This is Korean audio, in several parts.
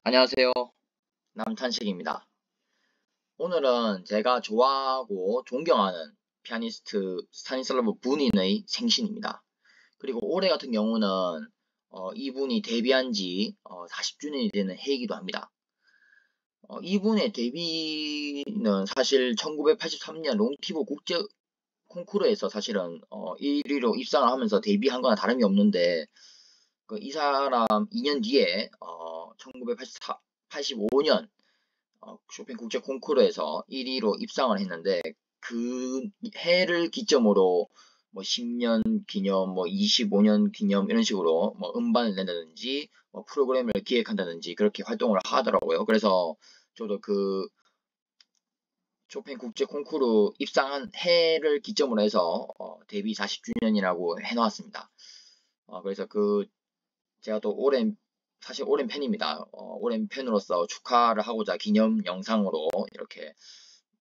안녕하세요. 남탄식입니다. 오늘은 제가 좋아하고 존경하는 피아니스트 스타니슬라브 부닌의 생신입니다. 그리고 올해 같은 경우는 이분이 데뷔한 지 40주년이 되는 해이기도 합니다. 이분의 데뷔는 사실 1983년 롱티보 국제 콩쿠르에서 사실은 1위로 입상을 하면서 데뷔한 거나 다름이 없는데, 이 사람 2년 뒤에 1985년 쇼팽 국제 콩쿠르에서 1위로 입상을 했는데, 그 해를 기점으로 뭐 10년 기념, 뭐 25년 기념 이런 식으로 뭐 음반을 낸다든지 뭐 프로그램을 기획한다든지 그렇게 활동을 하더라고요. 그래서 저도 그 쇼팽 국제 콩쿠르 입상한 해를 기점으로 해서 데뷔 40주년이라고 해놓았습니다. 그래서 제가 또 사실 오랜 팬입니다. 오랜 팬으로서 축하를 하고자 기념 영상으로 이렇게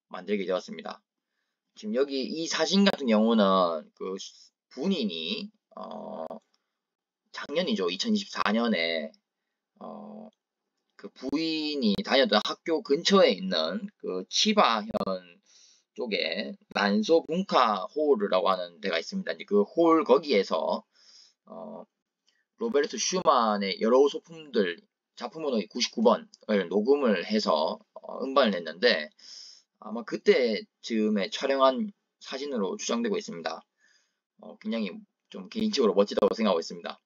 만들게 되었습니다. 지금 여기 이 사진 같은 경우는 그 본인이 작년이죠. 2024년에 그 부인이 다녔던 학교 근처에 있는 그 치바현 쪽에 난소 분카 홀이라고 하는 데가 있습니다. 이제 그 홀 거기에서 로베르트 슈만의 여러 소품들 작품번호 99번을 녹음을 해서 음반을 냈는데, 아마 그때 즈음에 촬영한 사진으로 추정되고 있습니다. 굉장히 좀 개인적으로 멋지다고 생각하고 있습니다.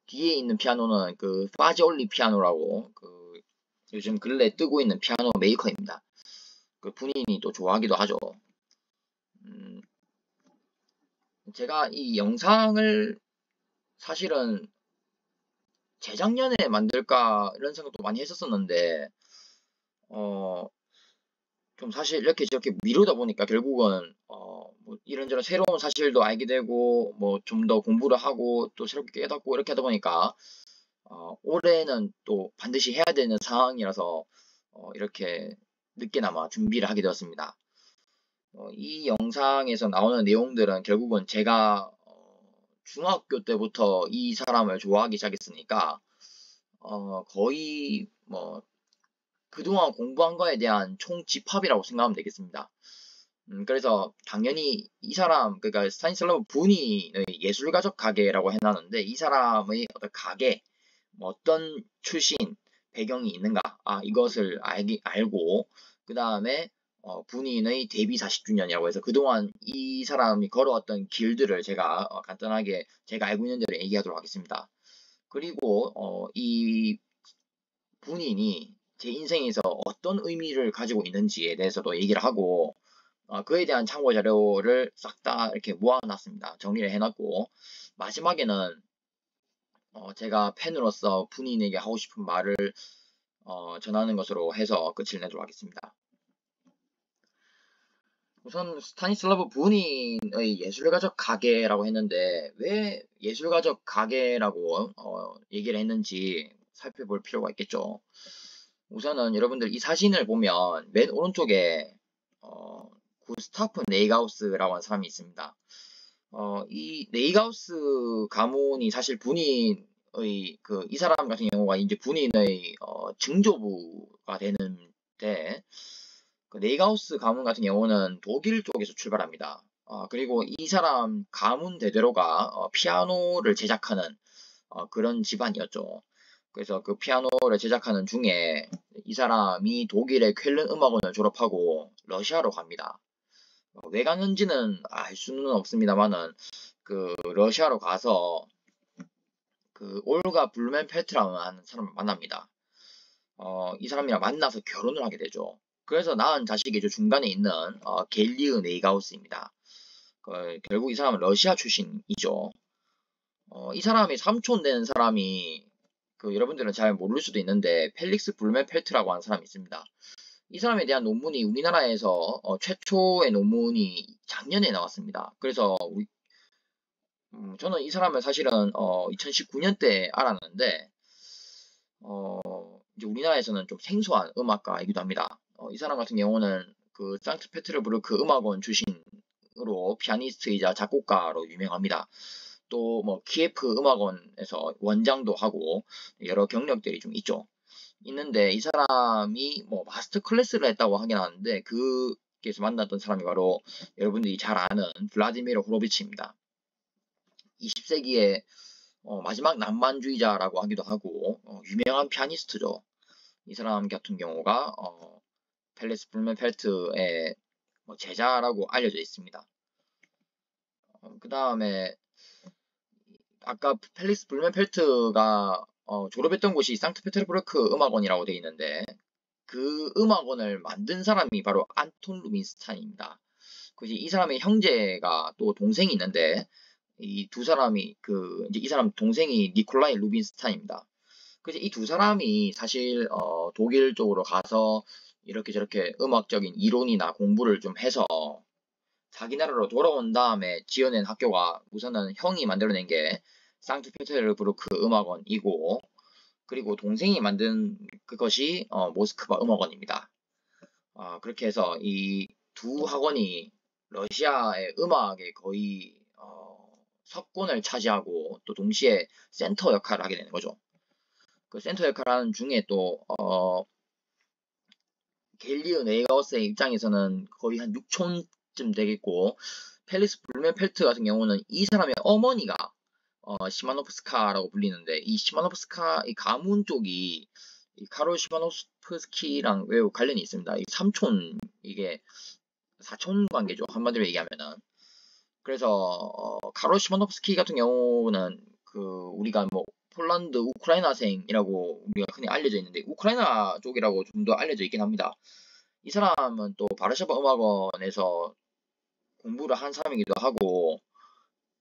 뒤에 있는 피아노는 그 파지올리 피아노라고 요즘 근래 뜨고 있는 피아노 메이커입니다. 그 본인이 또 좋아하기도 하죠. 제가 이 영상을 사실은 재작년에 만들까 이런 생각도 많이 했었었는데, 좀 사실 이렇게 저렇게 미루다 보니까 결국은 뭐 이런저런 새로운 사실도 알게 되고 뭐 좀 더 공부를 하고 또 새롭게 깨닫고 이렇게 하다 보니까 올해는 또 반드시 해야 되는 상황이라서 이렇게 늦게나마 준비를 하게 되었습니다. 이 영상에서 나오는 내용들은 결국은 제가 중학교 때부터 이 사람을 좋아하기 시작했으니까 거의 뭐 그동안 공부한 거에 대한 총집합이라고 생각하면 되겠습니다. 그래서 당연히 이 사람, 그러니까 스타니슬라브 부니의 예술가적 가게라고 해놨는데, 이 사람의 어떤 가게, 뭐 어떤 출신, 배경이 있는가, 이것을 알고, 그 다음에 부니의 데뷔 40주년이라고 해서 그동안 이 사람이 걸어왔던 길들을 제가 간단하게 제가 알고 있는 대로 얘기하도록 하겠습니다. 그리고 이 본인이 제 인생에서 어떤 의미를 가지고 있는지에 대해서도 얘기를 하고, 그에 대한 참고 자료를 싹 다 이렇게 모아놨습니다. 정리를 해놨고, 마지막에는 제가 팬으로서 본인에게 하고 싶은 말을 전하는 것으로 해서 끝을 내도록 하겠습니다. 우선 스타니슬라브 부닌의 예술가적 가게라고 했는데, 왜 예술가적 가게라고 얘기를 했는지 살펴볼 필요가 있겠죠. 우선은 여러분들 이 사진을 보면 맨 오른쪽에 구스타프 네이가우스라고 하는 사람이 있습니다. 이 네이가우스 가문이 사실 이 사람 같은 경우가 이제 본인의 증조부가 되는데, 그 네이가우스 가문 같은 경우는 독일 쪽에서 출발합니다. 그리고 이 사람 가문 대대로가 피아노를 제작하는 그런 집안이었죠. 그래서 그 피아노를 제작하는 중에 이 사람이 독일의 쾰른 음악원을 졸업하고 러시아로 갑니다. 왜 갔는지는 알 수는 없습니다만은 그 러시아로 가서 그 올가 블루멘펠트라는 하는 사람을 만납니다. 이 사람이랑 만나서 결혼을 하게 되죠. 그래서 낳은 자식이 저 중간에 있는 겔리흐 네이가우스입니다. 결국 이 사람은 러시아 출신이죠. 이 사람이 삼촌 되는 사람이 여러분들은 잘 모를 수도 있는데 펠릭스 블루멘펠트라고 하는 사람이 있습니다. 이 사람에 대한 논문이 우리나라에서 최초의 논문이 작년에 나왔습니다. 그래서 저는 이 사람을 사실은 2019년 때 알았는데 이제 우리나라에서는 좀 생소한 음악가이기도 합니다. 이 사람 같은 경우는 그 상트페테르부르크 음악원 출신으로 피아니스트이자 작곡가로 유명합니다. 또 뭐 키예프 음악원에서 원장도 하고 여러 경력들이 좀 있죠. 있는데 이 사람이 뭐 마스터 클래스를 했다고 하긴 하는데 그게서 만났던 사람이 바로 여러분들이 잘 아는 블라디미르 호로비치입니다. 20세기의 마지막 낭만주의자라고 하기도 하고 유명한 피아니스트죠. 이 사람 같은 경우가 펠리스 블루멘펠트의 제자라고 알려져 있습니다. 그 다음에 아까 펠리스 블루멘펠트가 졸업했던 곳이 상트페테르부르크 음악원이라고 되어 있는데 그 음악원을 만든 사람이 바로 안톤 루빈스타인입니다. 이 사람의 형제가 또 동생이 있는데 이 두 사람이 이제 이 사람 동생이 니콜라이 루빈스타인입니다. 그래서 이 두 사람이 사실 독일 쪽으로 가서 이렇게 저렇게 음악적인 이론이나 공부를 좀 해서 자기 나라로 돌아온 다음에 지어낸 학교가 우선은 형이 만들어낸 게 상트페테르부르크 음악원이고 그리고 동생이 만든 그것이 모스크바 음악원입니다. 그렇게 해서 이 두 학원이 러시아의 음악에 거의 석권을 차지하고 또 동시에 센터 역할을 하게 되는 거죠. 그 센터 역할을 하는 중에 또 갤리오 네이가우스의 입장에서는 거의 한 6촌쯤 되겠고 펠리스 블루멘펠트 같은 경우는 이 사람의 어머니가 시마노프스카라고 불리는데 이 시마노프스카 이 가문 쪽이 이 카롤 시마노프스키랑 매우 관련이 있습니다. 이 삼촌 이게 사촌 관계죠. 한마디로 얘기하면은. 그래서 카롤 시마노프스키 같은 경우는 우리가 뭐 폴란드 우크라이나생이라고 우리가 흔히 알려져 있는데 우크라이나 쪽이라고 좀 더 알려져 있긴 합니다. 이 사람은 또 바르샤바 음악원에서 공부를 한 사람이기도 하고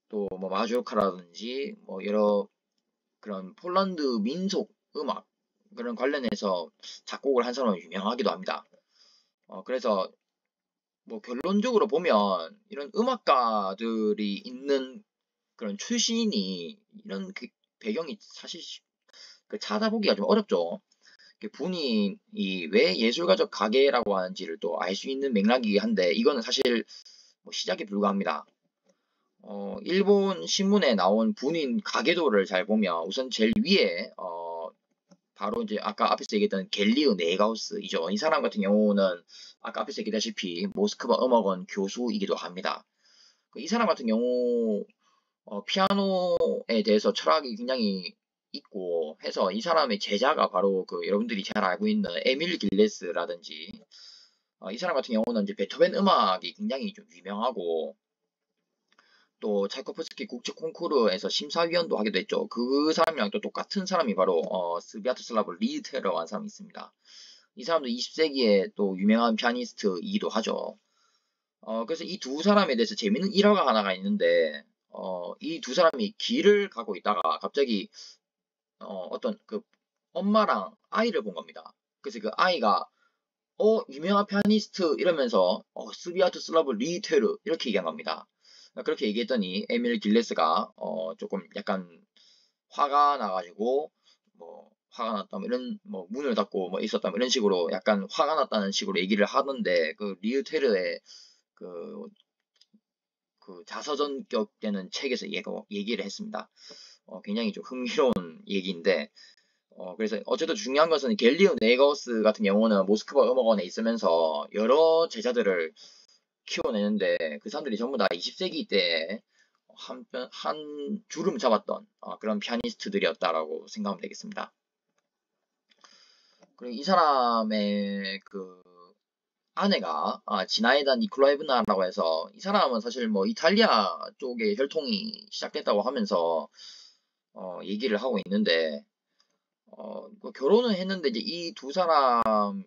또 뭐 마주르카라든지 뭐 여러 그런 폴란드 민속 음악 그런 관련해서 작곡을 한 사람은 유명하기도 합니다. 그래서 뭐 결론적으로 보면 이런 음악가들이 있는 그런 출신이 이런 배경이 사실 찾아보기가 좀 어렵죠. 분이 왜 예술가적 가게라고 하는지를 또 알 수 있는 맥락이긴 한데 이거는 사실 뭐 시작에 불과합니다. 일본 신문에 나온 분인 가계도를 잘 보면 우선 제일 위에 바로 이제 아까 앞에서 얘기했던 갤리오 네가우스이죠. 이 사람 같은 경우는 아까 앞에서 얘기했다시피 모스크바 음악원 교수이기도 합니다. 이 사람 같은 경우 피아노에 대해서 철학이 굉장히 있고 해서 이 사람의 제자가 바로 여러분들이 잘 알고 있는 에밀 길레스라든지 이 사람 같은 경우는 이제 베토벤 음악이 굉장히 좀 유명하고 또 차이코프스키 국제 콩쿠르에서 심사위원도 하기도 했죠. 그 사람이랑 또 똑같은 사람이 바로 스비아토슬라브 리테러라고 하는 사람이 있습니다. 이 사람도 20세기에 또 유명한 피아니스트이기도 하죠. 그래서 이 두 사람에 대해서 재밌는 일화가 하나가 있는데 이 두 사람이 길을 가고 있다가 갑자기 어떤 엄마랑 아이를 본 겁니다. 그래서 그 아이가 유명한 피아니스트 이러면서 스비아토슬라브 리테르 이렇게 얘기한 겁니다. 그렇게 얘기했더니 에밀 길레스가 조금 약간 화가 나가지고 뭐 화가 났다 뭐 이런 뭐 문을 닫고 뭐 있었다 뭐 이런 식으로 약간 화가 났다는 식으로 얘기를 하던데 리우테르의 그, 자서전격 되는 책에서 얘기를 했습니다. 굉장히 좀 흥미로운 얘기인데 그래서 어쨌든 중요한 것은 갤리오 네거스 같은 경우는 모스크바 음악원에 있으면서 여러 제자들을 키워내는데 그 사람들이 전부 다 20세기 때 한 주름 잡았던 그런 피아니스트들이었다라고 생각하면 되겠습니다. 그리고 이 사람의 아내가 지나에다 니콜라이브나라고 해서 이 사람은 사실 뭐 이탈리아 쪽에 혈통이 시작됐다고 하면서 얘기를 하고 있는데 결혼을 했는데 이제 이 두 사람이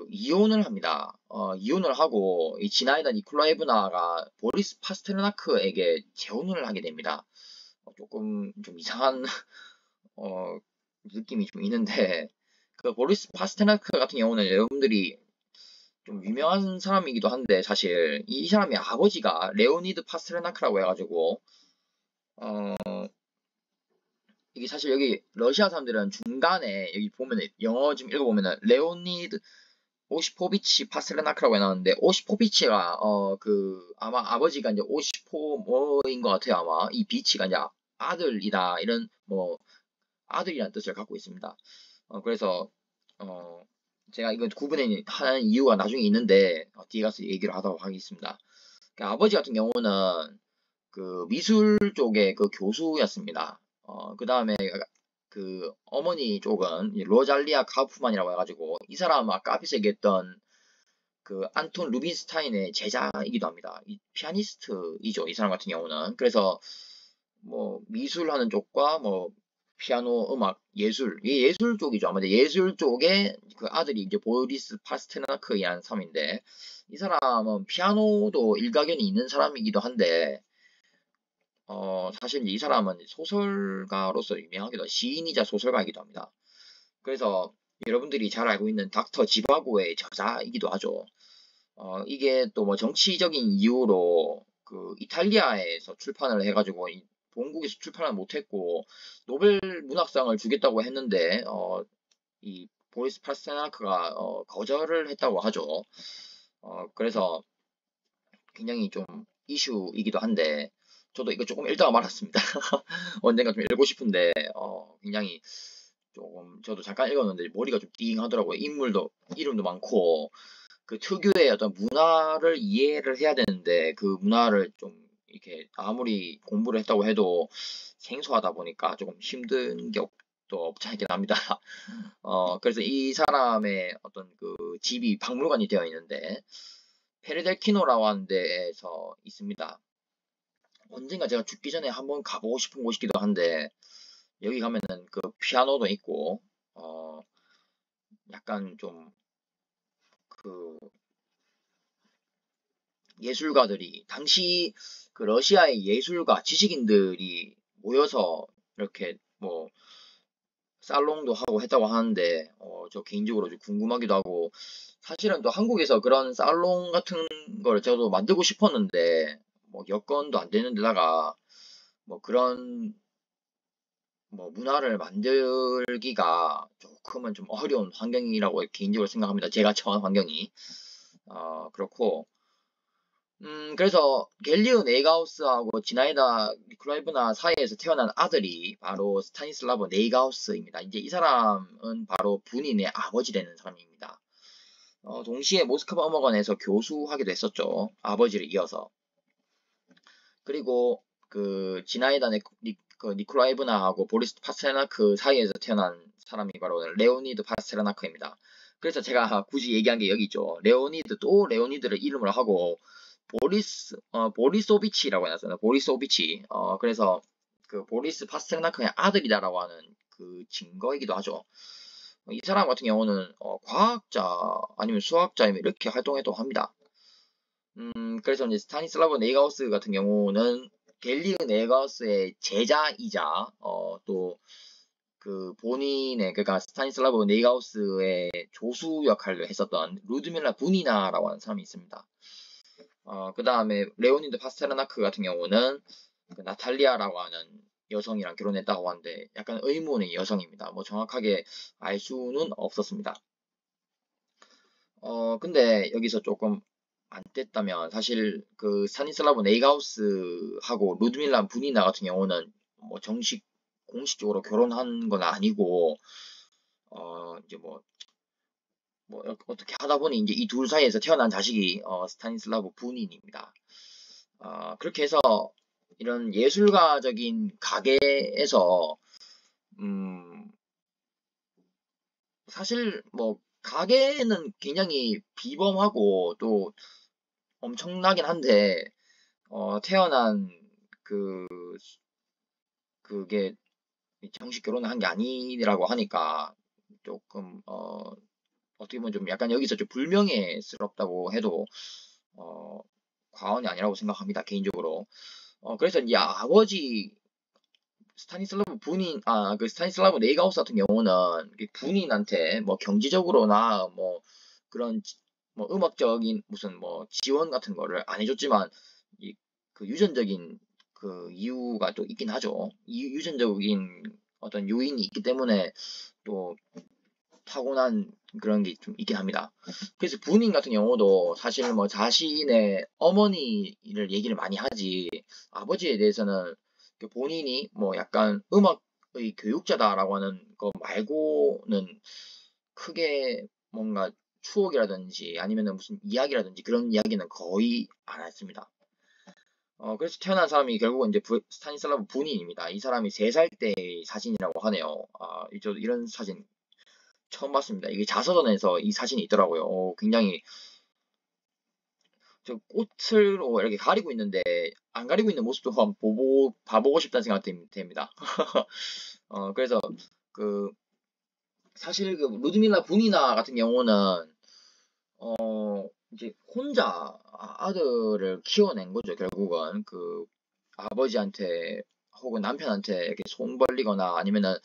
이혼을 합니다. 이혼을 하고 이 지나이다 니콜라이브나가 보리스 파스테르나크에게 재혼을 하게 됩니다. 조금 좀 이상한 느낌이 좀 있는데 보리스 파스테르나크 같은 경우는 여러분들이 좀 유명한 사람이기도 한데 사실 이 사람의 아버지가 레오니드 파스테르나크라고 해가지고 이게 사실 여기 러시아 사람들은 중간에 여기 보면은 영어 지금 읽어보면은 레오니드 오시포비치 파스르나크라고 해놨는데, 오시포비치가 아마 아버지가 이제 오시포 뭐인 것 같아요. 아마 이 비치가 이제 아들이다, 이런 뭐 아들이라는 뜻을 갖고 있습니다. 그래서 어, 제가 이거 구분하는 이유가 나중에 있는데, 뒤에 가서 얘기를 하도록 하겠습니다. 아버지 같은 경우는 그 미술 쪽의 그 교수였습니다. 그 다음에 그 어머니 쪽은 로잘리아 카우프만이라고 해가지고, 이 사람 아까 앞에서 얘기했던 그 안톤 루빈스타인의 제자이기도 합니다. 이 피아니스트이죠, 이 사람 같은 경우는. 그래서 뭐 미술하는 쪽과 뭐 피아노, 음악, 예술, 이 예술 쪽이죠. 아마 예술 쪽에 그 아들이 이제 보리스 파스테나크이라는 사람인데, 이 사람은 피아노도 일가견이 있는 사람이기도 한데, 사실 이 사람은 소설가로서 유명하기도, 시인이자 소설가이기도 합니다. 그래서 여러분들이 잘 알고 있는 닥터 지바고의 저자이기도 하죠. 이게 또 뭐 정치적인 이유로 그 이탈리아에서 출판을 해가지고 본국에서 출판을 못했고, 노벨 문학상을 주겠다고 했는데 이 보리스 파스테나크가 거절을 했다고 하죠. 그래서 굉장히 좀 이슈이기도 한데, 저도 이거 조금 읽다가 말았습니다. 언젠가 좀 읽고 싶은데 굉장히 조금, 저도 잠깐 읽었는데 머리가 좀 띵하더라고요. 이름도 많고, 그 특유의 어떤 문화를 이해를 해야 되는데, 그 문화를 좀 이렇게 아무리 공부를 했다고 해도 생소하다 보니까 조금 힘든 게 또 없지 않긴 합니다. 그래서 이 사람의 어떤 그 집이 박물관이 되어 있는데, 페르델키노라고 하는 데에서 있습니다. 언젠가 제가 죽기 전에 한번 가보고 싶은 곳이기도 한데, 여기 가면은 그 피아노도 있고, 약간 좀 그 예술가들이, 당시 그 러시아의 예술가 지식인들이 모여서 이렇게 뭐 살롱도 하고 했다고 하는데, 저 개인적으로 좀 궁금하기도 하고, 사실은 또 한국에서 그런 살롱 같은 걸 저도 만들고 싶었는데, 뭐 여건도 안 되는 데다가 뭐 그런 뭐 문화를 만들기가 조금은 좀 어려운 환경이라고 개인적으로 생각합니다. 제가 처한 환경이. 그렇고, 그래서 갤리우 네이가우스하고 지나이다 니콜라이브나 사이에서 태어난 아들이 바로 스타니슬라브 네이가우스입니다. 이제 이 사람은 바로 분인의 아버지 되는 사람입니다. 동시에 모스크바 음악원에서 교수하기도 했었죠. 아버지를 이어서. 그리고 그 지나이다 그 니콜라이브나하고 보리스 파스테르나크 사이에서 태어난 사람이 바로 레오니드 파스테르나크입니다. 그래서 제가 굳이 얘기한 게 여기 있죠. 레오니드를 이름으로 하고 보리소비치라고 해놨어요. 보리소비치. 그래서 그 보리스 파스텔나크의 아들이다라고 하는 그 증거이기도 하죠. 이 사람 같은 경우는 과학자 아니면 수학자이면 이렇게 활동해도 합니다. 그래서 이제 스타니슬라브 네이가우스 같은 경우는 갤리우 네이가우스의 제자이자 또 그 본인의, 그러니까 스타니슬라브 네이가우스의 조수 역할을 했었던 루드밀라 부니나라고 하는 사람이 있습니다. 그 다음에 레오니드 파스테르나크 같은 경우는 그 나탈리아라고 하는 여성이랑 결혼했다고 하는데, 약간 의문의 여성입니다. 뭐 정확하게 알 수는 없었습니다. 근데 여기서 조금 안 뗐다면, 사실 그 스타니슬라브 네이가우스하고 루드밀라 부니나 같은 경우는 뭐 공식적으로 결혼한 건 아니고, 이제 뭐 어떻게 하다 보니 이제 이 둘 사이에서 태어난 자식이 스타니슬라브 부닌입니다. 그렇게 해서 이런 예술가적인 가게에서 음, 사실 뭐 가게는 굉장히 비범하고 또 엄청나긴 한데, 태어난 그 그게 정식 결혼을 한 게 아니라고 하니까 조금 어떻게 보면 좀 약간 여기서 좀 불명예스럽다고 해도 과언이 아니라고 생각합니다, 개인적으로. 그래서 이제 아버지 그 스타니슬라브 네이가우스 같은 경우는 군인한테 뭐 경제적으로나 뭐 그런 뭐 음악적인 무슨 뭐 지원 같은 거를 안 해줬지만, 그 유전적인 그 이유가 또 있긴 하죠. 유전적인 어떤 요인이 있기 때문에 또 타고난 그런 게 좀 있긴 합니다. 그래서 부인 같은 경우도 사실 뭐 자신의 어머니를 얘기를 많이 하지 아버지에 대해서는 본인이 뭐 약간 음악의 교육자다라고 하는 거 말고는 크게 뭔가 추억이라든지 아니면은 무슨 이야기라든지 그런 이야기는 거의 안 했습니다. 그래서 태어난 사람이 결국은 이제 스타니슬라브 분인입니다. 이 사람이 3살 때의 사진이라고 하네요. 저도 이런 사진 처음 봤습니다. 이게 자서전에서 이 사진이 있더라고요. 굉장히 저 꽃으로 이렇게 가리고 있는데 안 가리고 있는 모습도 한번 봐보고 싶다는 생각이 듭니다. 그래서 그 사실 그 루드밀라 분이나 같은 경우는 이제 혼자 아들을 키워낸 거죠. 결국은 그 아버지한테 혹은 남편한테 이렇게 손 벌리거나 아니면은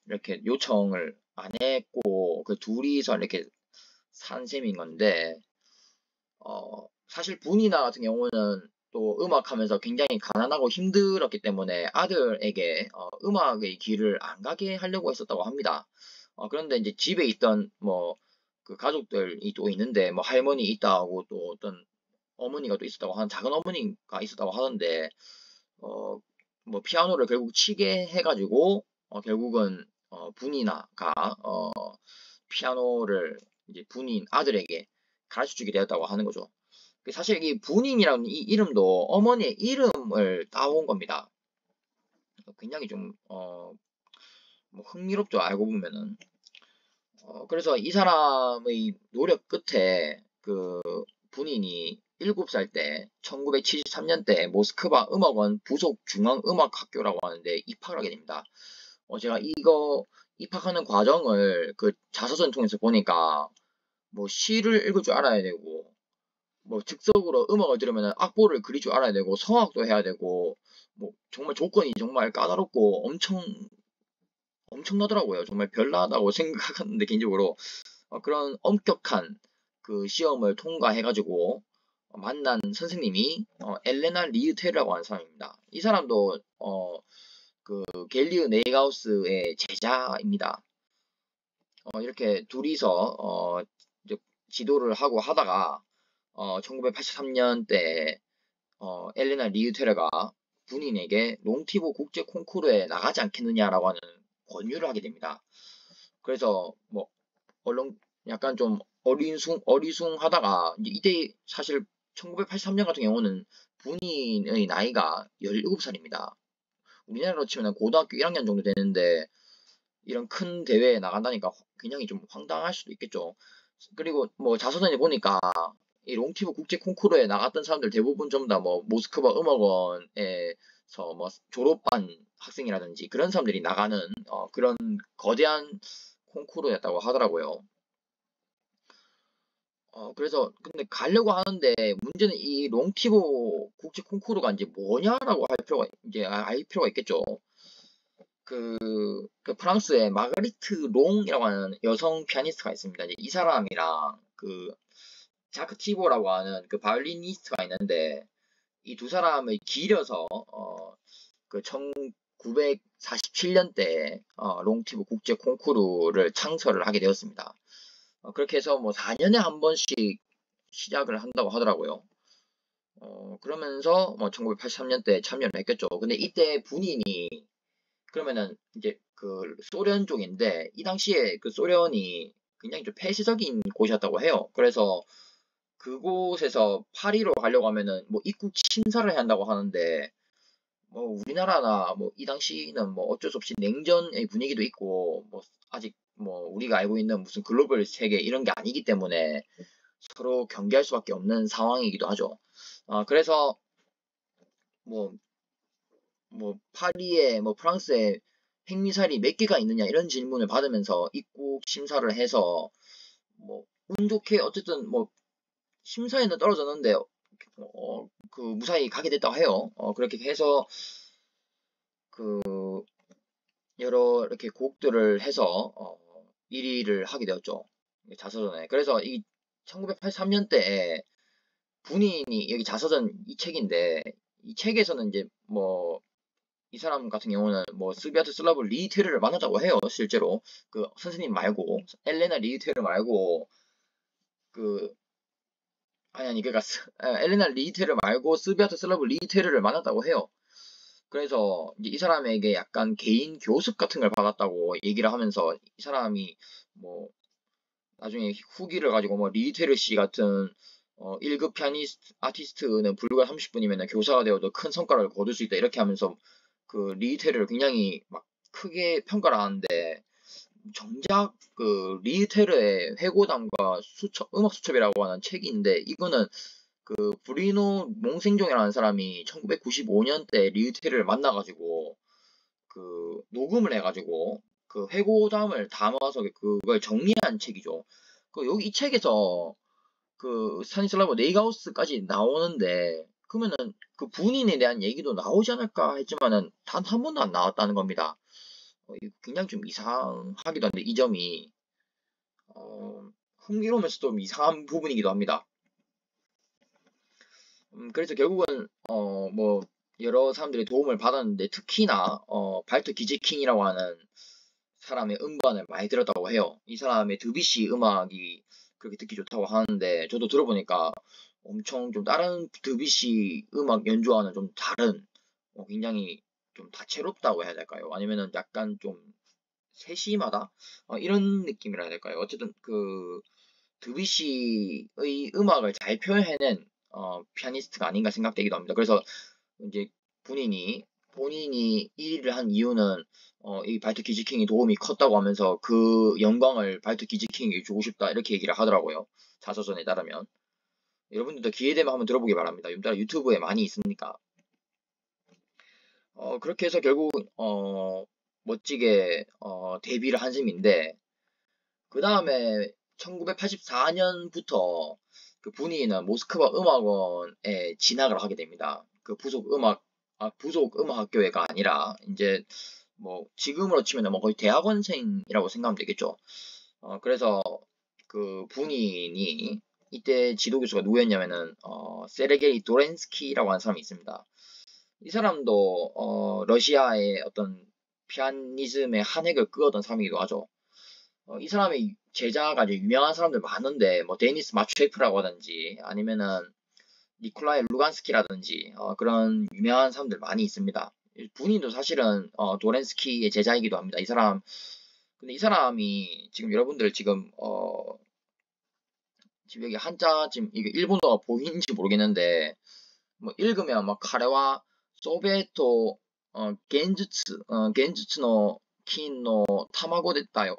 이렇게 요청을 안 했고 그 둘이서 이렇게 산 셈인 건데 사실 분이나 같은 경우는 또 음악하면서 굉장히 가난하고 힘들었기 때문에 아들에게 음악의 길을 안 가게 하려고 했었다고 합니다. 그런데 이제 집에 있던 뭐 그 가족들이 또 있는데 뭐 할머니 있다 하고 또 어떤 어머니가 또 있었다고 하는 작은 어머니가 있었다고 하던데 어, 뭐 피아노를 결국 치게 해가지고 결국은 분이나가 피아노를 이제 분인 아들에게 가르쳐 주게 되었다고 하는 거죠. 사실 이 분인이라는 이 이름도 어머니의 이름을 따온 겁니다. 굉장히 좀 뭐 흥미롭죠. 알고 보면은. 그래서 이 사람의 노력 끝에 그 본인이 7살 때 1973년대 모스크바 음악원 부속 중앙음악학교라고 하는데 입학을 하게 됩니다. 제가 이거 입학하는 과정을 그 자서전 통해서 보니까 뭐 시를 읽을 줄 알아야 되고 뭐 즉석으로 음악을 들으면 악보를 그릴 줄 알아야 되고 성악도 해야 되고 뭐 정말 조건이 정말 까다롭고 엄청나더라고요. 정말 별나다고 생각하는데 개인적으로 그런 엄격한 그 시험을 통과해가지고 만난 선생님이 엘레나 리우테르라고 하는 사람입니다. 이 사람도 그 갤리우 네이가우스의 제자입니다. 이렇게 둘이서 이제 지도를 하고 하다가 1983년대 엘레나 리우테르가 군인에게 롱티보 국제 콩쿠르에 나가지 않겠느냐라고 하는 권유를 하게 됩니다. 그래서 뭐 얼렁 약간 좀 어리숭하다가 이때 사실 1983년 같은 경우는 군인의 나이가 17살입니다. 우리나라로 치면 고등학교 1학년 정도 되는데 이런 큰 대회에 나간다니까 굉장히 좀 황당할 수도 있겠죠. 그리고 뭐 자서전에 보니까 이 롱티브 국제 콩쿠르에 나갔던 사람들 대부분 전부 다 뭐 모스크바 음악원에서 뭐 졸업반 학생이라든지 그런 사람들이 나가는 그런 거대한 콩쿠르였다고 하더라고요. 그래서 근데 가려고 하는데 문제는 이 롱티보 국제 콩쿠르가 이제 뭐냐라고 할 필요가 이제 알 필요가 있겠죠. 그 프랑스의 마그리트 롱이라고 하는 여성 피아니스트가 있습니다. 이제 이 사람이랑 그 자크 티보라고 하는 그 바이올리니스트가 있는데 이 두 사람을 기려서 그 1947년대 롱티브 국제 콩쿠르를 창설을 하게 되었습니다. 그렇게 해서 뭐 4년에 한 번씩 시작을 한다고 하더라고요. 그러면서 뭐 1983년대 참여를 했겠죠. 근데 이때 분인이 그러면은 이제 그 소련 쪽인데 이 당시에 그 소련이 굉장히 좀 폐쇄적인 곳이었다고 해요. 그래서 그곳에서 파리로 가려고 하면은 뭐 입국 심사를 해야 한다고 하는데 뭐 우리나라나 뭐 이 당시는 뭐 어쩔 수 없이 냉전의 분위기도 있고 뭐 아직 뭐 우리가 알고 있는 무슨 글로벌 세계 이런 게 아니기 때문에 서로 경계할 수밖에 없는 상황이기도 하죠. 그래서 뭐 파리에 뭐 프랑스에 핵미사일이 몇 개가 있느냐 이런 질문을 받으면서 입국 심사를 해서 뭐 운 좋게 어쨌든 뭐 심사에는 떨어졌는데 그 무사히 가게 됐다고 해요. 그렇게 해서 그 여러 이렇게 곡들을 해서 1위를 하게 되었죠. 자서전에. 그래서 이 1983년대에 분인이 여기 자서전 이 책인데 이 책에서는 이제 뭐 이 사람 같은 경우는 뭐 스비아트 슬라브 리테르를 만나자고 해요. 실제로 그 선생님 말고 엘레나 리테르 말고 그 아니 그러니까 엘레나 리테르 말고 스비아트 슬라브 리테르를 만났다고 해요. 그래서 이제 이 사람에게 약간 개인 교습 같은 걸 받았다고 얘기를 하면서 이 사람이 뭐 나중에 후기를 가지고 뭐 리테르 씨 같은 1급 피아니스트 아티스트는 불과 30분이면 교사가 되어도 큰 성과를 거둘 수 있다 이렇게 하면서 그 리테르를 굉장히 막 크게 평가를 하는데 정작 그 리테르의 회고담과 음악 수첩이라고 하는 책이 있는데 이거는 그 브리노 몽생종이라는 사람이 1995년대 리테르를 만나가지고 그 녹음을 해가지고 그 회고담을 담아서 그걸 정리한 책이죠. 그 여기 이 책에서 그 스타니슬라브 네이가우스까지 나오는데 그러면은 그 군인에 대한 얘기도 나오지 않을까 했지만은 단 한 번도 안 나왔다는 겁니다. 굉장히 좀 이상하기도 한데 이 점이 흥미로우면서 좀 이상한 부분이기도 합니다. 그래서 결국은 뭐 여러 사람들이 도움을 받았는데 특히나 발트 기제킹이라고 하는 사람의 음반을 많이 들었다고 해요. 이 사람의 드뷔시 음악이 그렇게 듣기 좋다고 하는데 저도 들어보니까 엄청 좀 다른 드뷔시 음악 연주와는 좀 다른 굉장히 좀 다채롭다고 해야 될까요? 아니면은 약간 좀 세심하다? 이런 느낌이라 해야 될까요? 어쨌든 그 드뷔시의 음악을 잘 표현해낸 피아니스트가 아닌가 생각되기도 합니다. 그래서 이제 본인이 1위를 한 이유는 이 발트 기즈킹이 도움이 컸다고 하면서 그 영광을 발트 기즈킹에게 주고 싶다 이렇게 얘기를 하더라고요. 자서전에 따르면 여러분들도 기회 되면 한번 들어보기 바랍니다. 요즘 따라 유튜브에 많이 있으니까 그렇게 해서 결국 멋지게 데뷔를 한 셈인데 그 다음에 1984년부터 그 분이는 모스크바 음악원에 진학을 하게 됩니다. 그 부속 음악 학교가 아니라 이제 뭐 지금으로 치면 뭐 거의 대학원생이라고 생각하면 되겠죠. 그래서 그 분인이 이때 지도교수가 누구였냐면은 세르게이 도렌스키라고 하는 사람이 있습니다. 이 사람도 러시아의 어떤 피아니즘의 한 획을 그었던 사람이기도 하죠. 이 사람의 제자가 이제 유명한 사람들 많은데 뭐 데니스 마추에프라고 하든지 아니면은 니콜라이 루간스키라든지 그런 유명한 사람들 많이 있습니다. 본인도 사실은 도렌스키의 제자이기도 합니다. 이 사람 근데 이 사람이 지금 여러분들 지금 지금 여기 한자 지금 이게 일본어가 보이는지 모르겠는데 뭐 읽으면 막 카레와 소베토 겐주츠노 킨노 타마고다요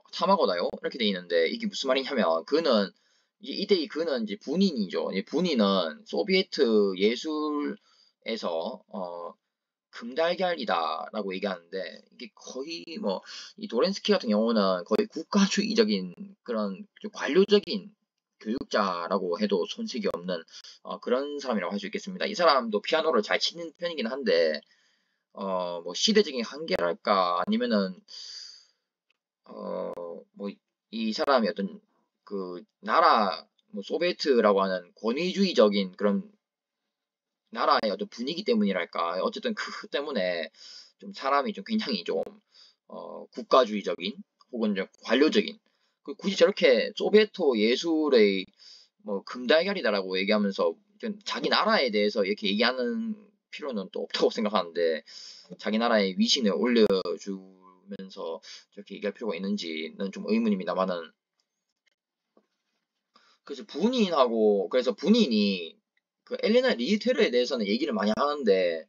이렇게 돼 있는데 이게 무슨 말이냐면 그는 이때 그는 이제 분인이죠. 분인은 소비에트 예술에서 금달걀이다라고 얘기하는데 이게 거의 뭐 이 도렌스키 같은 경우는 거의 국가주의적인 그런 좀 관료적인 교육자라고 해도 손색이 없는 그런 사람이라고 할 수 있겠습니다. 이 사람도 피아노를 잘 치는 편이긴 한데 뭐 시대적인 한계랄까 아니면은 뭐 이 사람이 어떤 그 나라 뭐 소비에트라고 하는 권위주의적인 그런 나라의 어떤 분위기 때문이랄까 어쨌든 그 때문에 좀 사람이 좀 굉장히 좀 국가주의적인 혹은 좀 관료적인 굳이 저렇게 소비에토 예술의 뭐 금달걀이다라고 얘기하면서 자기 나라에 대해서 이렇게 얘기하는 필요는 또 없다고 생각하는데 자기 나라의 위신을 올려주면서 저렇게 얘기할 필요가 있는지는 좀 의문입니다만은 그래서 분인이 그 엘레나 리테르에 대해서는 얘기를 많이 하는데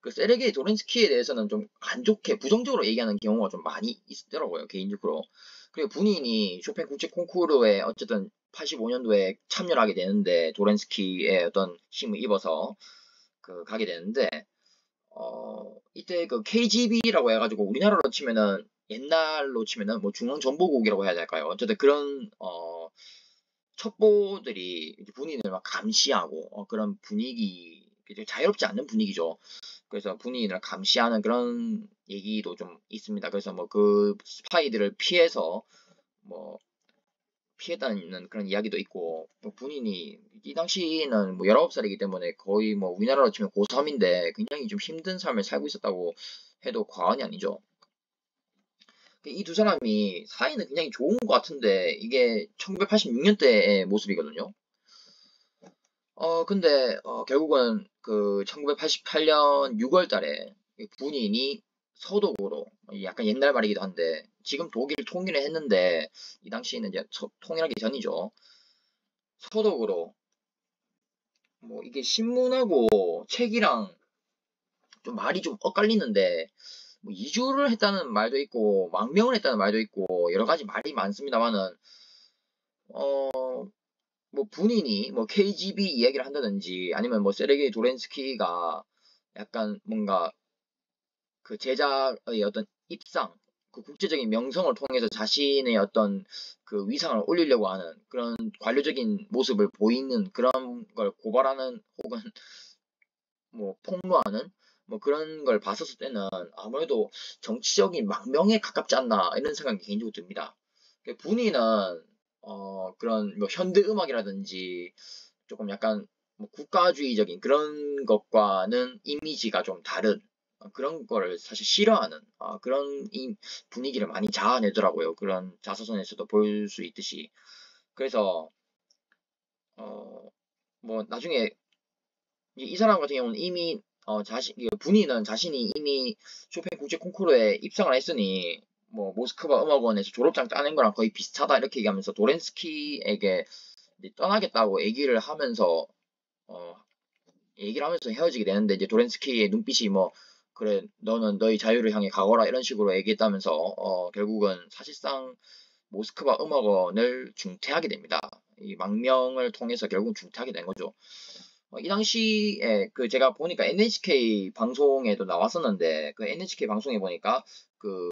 그 세르게이 도렌스키에 대해서는 좀 안 좋게 부정적으로 얘기하는 경우가 좀 많이 있더라고요 개인적으로. 그리고 본인이 쇼팽 국제 콩쿠르에 어쨌든 85년도에 참여를 하게 되는데 도렌스키의 어떤 힘을 입어서 그 가게 되는데 이때 그 KGB라고 해가지고 우리나라로 치면은 옛날로 치면은 뭐 중앙정보국이라고 해야 될까요? 어쨌든 그런 첩보들이 본인을 막 감시하고 그런 분위기 자유롭지 않는 분위기죠. 그래서 분위기를 감시하는 그런 얘기도 좀 있습니다. 그래서 뭐 그 스파이들을 피해서 뭐 피했다는 그런 이야기도 있고 또 본인이 이 당시에는 뭐 19살이기 때문에 거의 뭐 우리나라로 치면 고3인데 굉장히 좀 힘든 삶을 살고 있었다고 해도 과언이 아니죠. 이 두 사람이 사이는 굉장히 좋은 것 같은데 이게 1986년대의 모습이거든요. 근데 결국은 그 1988년 6월 달에 군인이 서독으로, 약간 옛날 말이기도 한데 지금 독일 통일을 했는데 이 당시에는 이제 통일하기 전이죠. 서독으로 뭐 이게 신문하고 책이랑 좀 말이 좀 엇갈리는데 뭐 이주를 했다는 말도 있고 망명을 했다는 말도 있고 여러 가지 말이 많습니다만은 뭐 군인이 뭐 KGB 이야기를 한다든지 아니면 뭐 세르게이 도렌스키가 약간 뭔가 그 제자의 어떤 입상, 그 국제적인 명성을 통해서 자신의 어떤 그 위상을 올리려고 하는 그런 관료적인 모습을 보이는 그런 걸 고발하는 혹은 뭐 폭로하는 뭐 그런 걸 봤었을 때는 아무래도 정치적인 망명에 가깝지 않나 이런 생각이 개인적으로 듭니다. 본인은 그런 뭐 현대 음악이라든지 조금 약간 뭐 국가주의적인 그런 것과는 이미지가 좀 다른 그런 거를 사실 싫어하는 그런 분위기를 많이 자아내더라고요. 그런 자서전에서도 볼 수 있듯이. 그래서 뭐 나중에 이 사람 같은 경우는 이미 본인은 자신이 이미 쇼팽 국제 콩쿠르에 입상을 했으니 뭐 모스크바 음악원에서 졸업장 따낸 거랑 거의 비슷하다 이렇게 얘기하면서 도렌스키에게 이제 떠나겠다고 어, 얘기를 하면서 헤어지게 되는데 이제 도렌스키의 눈빛이 뭐 그래 너는 너의 자유를 향해 가거라 이런 식으로 얘기했다면서 결국은 사실상 모스크바 음악원을 중퇴하게 됩니다. 이 망명을 통해서 결국 중퇴하게 된 거죠. 이 당시에 그 제가 보니까 NHK 방송에도 나왔었는데 그 NHK 방송에 보니까 그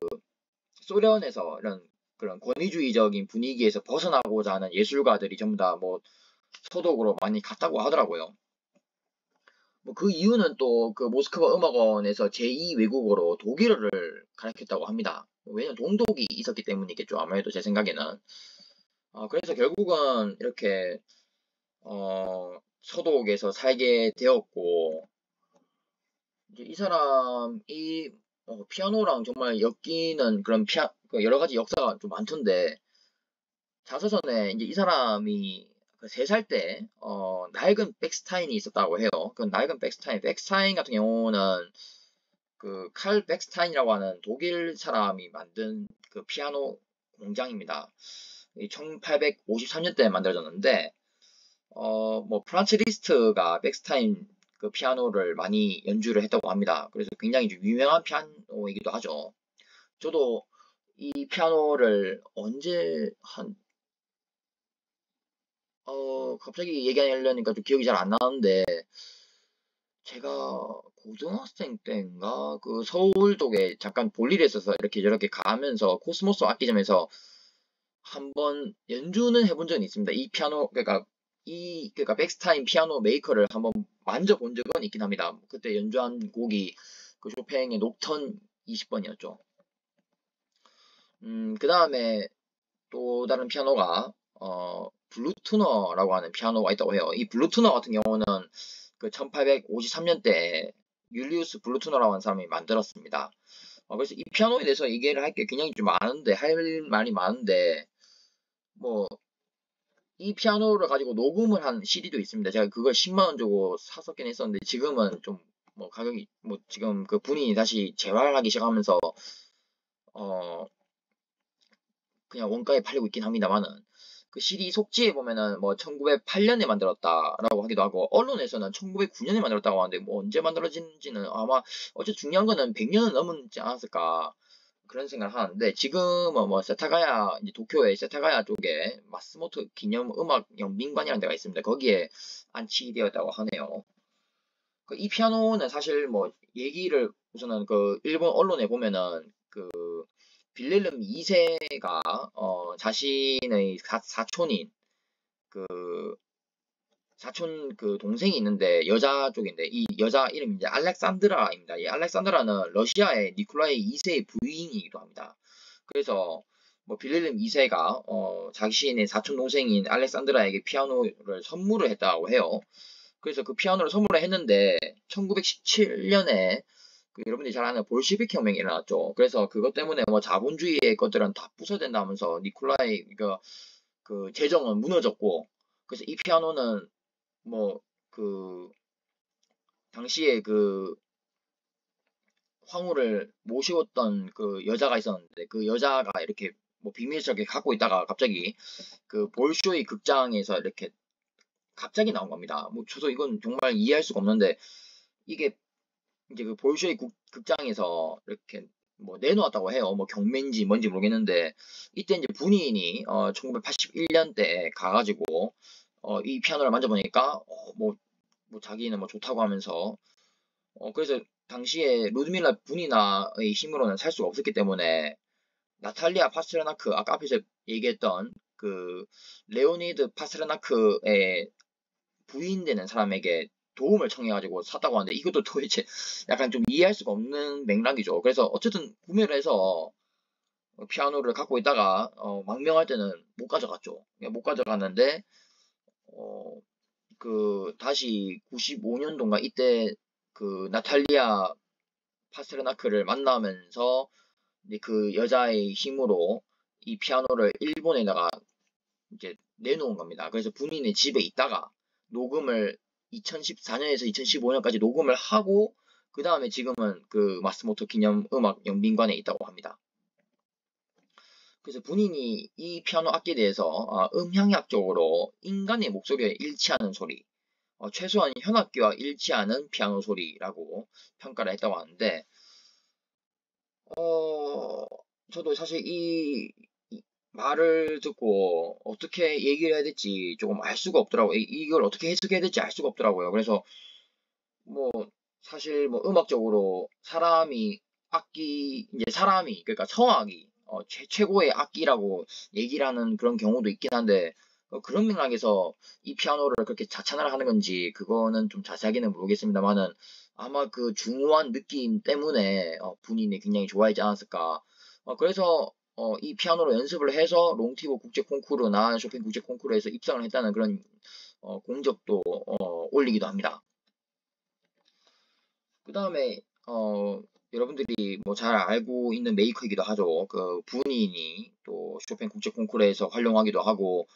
소련에서 이런 그런 권위주의적인 분위기에서 벗어나고자 하는 예술가들이 전부 다 뭐 서독으로 많이 갔다고 하더라고요. 뭐 그 이유는 또 그 모스크바 음악원에서 제2 외국어로 독일어를 가르쳤다고 합니다. 왜냐면 동독이 있었기 때문이겠죠. 아무래도 제 생각에는. 그래서 결국은 이렇게 서독에서 살게 되었고 이제 이 사람이 피아노랑 정말 엮이는 그런 그 여러 가지 역사가 좀 많던데 자서전에 이제 이 사람이 3살 때 낡은 백스타인이 있었다고 해요. 그 낡은 백스타인 같은 경우는 그 칼 백스타인이라고 하는 독일 사람이 만든 그 피아노 공장입니다. 1853년대에 만들어졌는데 뭐 프란츠 리스트가 백스타인 그 피아노를 많이 연주를 했다고 합니다. 그래서 굉장히 좀 유명한 피아노이기도 하죠. 저도 이 피아노를 언제 갑자기 얘기하려니까 좀 기억이 잘 안 나는데 제가 고등학생 때인가 그 서울 쪽에 잠깐 볼 일이 있어서 이렇게 저렇게 가면서 코스모스 악기점에서 한번 연주는 해본 적은 있습니다. 이 피아노 그러니까 백스타인 피아노 메이커를 한번 만져본 적은 있긴 합니다. 그때 연주한 곡이 그 쇼팽의 녹턴 20번이었죠. 그 다음에 또 다른 피아노가 블루투너라고 하는 피아노가 있다고 해요. 이 블루투너 같은 경우는 그 1853년대에 율리우스 블루투너라고 하는 사람이 만들었습니다. 그래서 이 피아노에 대해서 얘기를 할 게 굉장히 좀 많은데 할 말이 많은데 뭐 이 피아노를 가지고 녹음을 한 CD도 있습니다. 제가 그걸 10만 원 주고 샀었긴 했었는데 지금은 좀 뭐 가격이 뭐 지금 그 분이 다시 재활하기 시작하면서 어 그냥 원가에 팔리고 있긴 합니다만은 그 CD 속지에 보면은 뭐 1908년에 만들었다라고 하기도 하고 언론에서는 1909년에 만들었다고 하는데 뭐 언제 만들어진지는 아마 어째 중요한 거는 100년은 넘지 않았을까 그런 생각을 하는데 지금은 뭐 세타가야 이제 도쿄의 세타가야 쪽에 마스모토 기념 음악 영민관이라는 데가 있습니다. 거기에 안치되었다고 하네요. 이 피아노는 사실 뭐 얘기를 우선은 그 일본 언론에 보면은 그 빌렐름 2세가 자신의 사촌인 그 사촌 그 동생이 있는데 여자 쪽인데 이 여자 이름이 이제 알렉산드라입니다. 이 알렉산드라는 러시아의 니콜라이 2세의 부인이기도 합니다. 그래서 뭐 빌렐름 2세가 자신의 사촌 동생인 알렉산드라에게 피아노를 선물을 했다고 해요. 그래서 그 피아노를 선물을 했는데 1917년에 그 여러분들이 잘 아는 볼시빅 혁명이 일어났죠. 그래서 그것 때문에 뭐 자본주의의 것들은 다 부숴된다면서 니콜라이 그 제정은 무너졌고, 그래서 이 피아노는 뭐 그 당시에 그 황후를 모시었던 그 여자가 있었는데, 그 여자가 이렇게 뭐 비밀스럽게 갖고 있다가 갑자기 그 볼쇼이 극장에서 이렇게 갑자기 나온 겁니다. 뭐 저도 이건 정말 이해할 수가 없는데, 이게 이제 그 볼쇼이 극장에서 이렇게 뭐 내놓았다고 해요. 뭐 경매인지 뭔지 모르겠는데, 이때 이제 군인이 1981년대에 가가지고 이 피아노를 만져보니까 뭐 자기는 뭐 좋다고 하면서, 그래서 당시에 루드밀라 분이나의 힘으로는 살 수가 없었기 때문에 나탈리아 파스르나크, 아까 앞에서 얘기했던 그 레오니드 파스르나크의 부인 되는 사람에게 도움을 청해가지고 샀다고 하는데, 이것도 도대체 약간 좀 이해할 수가 없는 맥락이죠. 그래서 어쨌든 구매를 해서 피아노를 갖고 있다가 망명할 때는 못 가져갔죠. 못 가져갔는데 그 다시 95년도인가 이때 그 나탈리아 파스르나크를 만나면서 이제 그 여자의 힘으로 이 피아노를 일본에다가 이제 내놓은 겁니다. 그래서 본인의 집에 있다가 녹음을 2014년에서 2015년까지 녹음을 하고, 그 다음에 지금은 그 마스모토 기념 음악 연빈관에 있다고 합니다. 그래서 본인이 이 피아노 악기에 대해서 음향학적으로 인간의 목소리에 일치하는 소리, 최소한 현악기와 일치하는 피아노 소리라고 평가를 했다고 하는데, 저도 사실 이 말을 듣고 어떻게 얘기를 해야 될지 조금 알 수가 없더라고요. 이걸 어떻게 해석해야 될지 알 수가 없더라고요. 그래서 뭐 사실 뭐 음악적으로 이제 사람이 그러니까 성악이 최고의 악기라고 얘기를 하는 그런 경우도 있긴 한데, 그런 맥락에서 이 피아노를 그렇게 자찬을 하는 건지 그거는 좀 자세하게는 모르겠습니다만은, 아마 그 중후한 느낌 때문에 본인이 굉장히 좋아하지 않았을까. 그래서 이 피아노로 연습을 해서 롱티보 국제 콩쿠르나 쇼팽 국제 콩쿠르에서 입상을 했다는 그런 공적도 올리기도 합니다. 그 다음에 여러분들이 뭐 잘 알고 있는 메이커이기도 하죠. 그 분인이 또 쇼팽 국제 콩쿠르에서 활용하기도 하고,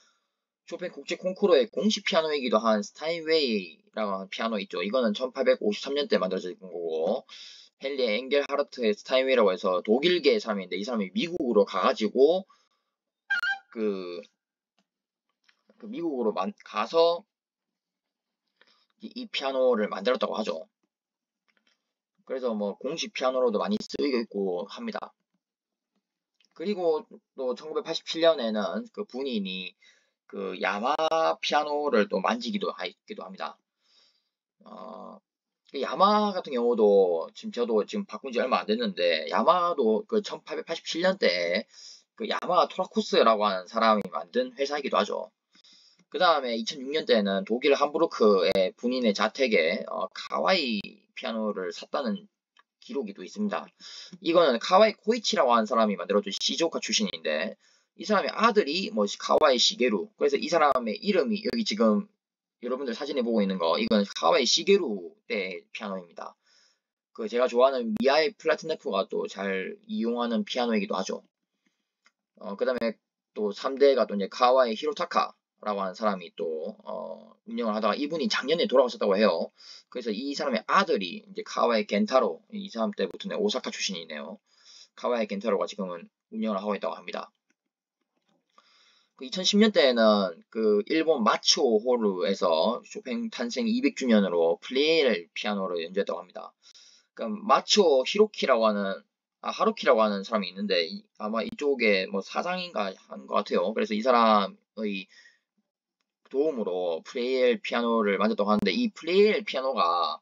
쇼팽 국제 콩쿠르의 공식 피아노이기도 한 스타인웨이라고 하는 피아노 있죠. 이거는 1853년대 만들어진 거고, 헨리 엥겔하르트의 스타인웨이라고 해서 독일계 사람인데, 이 사람이 미국으로 가가지고 그 미국으로 가서 이 피아노를 만들었다고 하죠. 그래서 뭐 공식 피아노로도 많이 쓰이고 있고 합니다. 그리고 또 1987년에는 그 분인이 그 야마 피아노를 또 만지기도 하기도 합니다. 그 야마 같은 경우도 지금 저도 지금 바꾼 지 얼마 안 됐는데, 야마도 그 1887년대에 그 야마 토라코스라고 하는 사람이 만든 회사이기도 하죠. 그 다음에 2006년대에는 독일 함부르크의 본인의 자택에 카와이 피아노를 샀다는 기록이 또 있습니다. 이거는 카와이 코이치라고 하는 사람이 만들어준 시조카 출신인데, 이 사람의 아들이 뭐 카와이 시게루, 그래서 이 사람의 이름이 여기 지금 여러분들 사진에 보고 있는 거, 이건 카와이 시게루 때 피아노입니다. 그 제가 좋아하는 미하일 플라트네프가 또 잘 이용하는 피아노이기도 하죠. 그 다음에 또 3대가 또 이제 카와이 히로타카라고 하는 사람이 또 운영을 하다가 이분이 작년에 돌아가셨다고 해요. 그래서 이 사람의 아들이 이제 카와이 겐타로, 이 사람 때부터는 오사카 출신이네요. 카와이 겐타로가 지금은 운영을 하고 있다고 합니다. 그 2010년대에는 그 일본 마츠오 홀에서 쇼팽 탄생 200주년으로 플레이엘 피아노를 연주했다고 합니다. 그러니까 마츠오 하루키라고 하는 사람이 있는데, 아마 이쪽에 뭐 사장인가 한 것 같아요. 그래서 이 사람의 도움으로 플레이엘 피아노를 만졌다고 하는데, 이 플레이엘 피아노가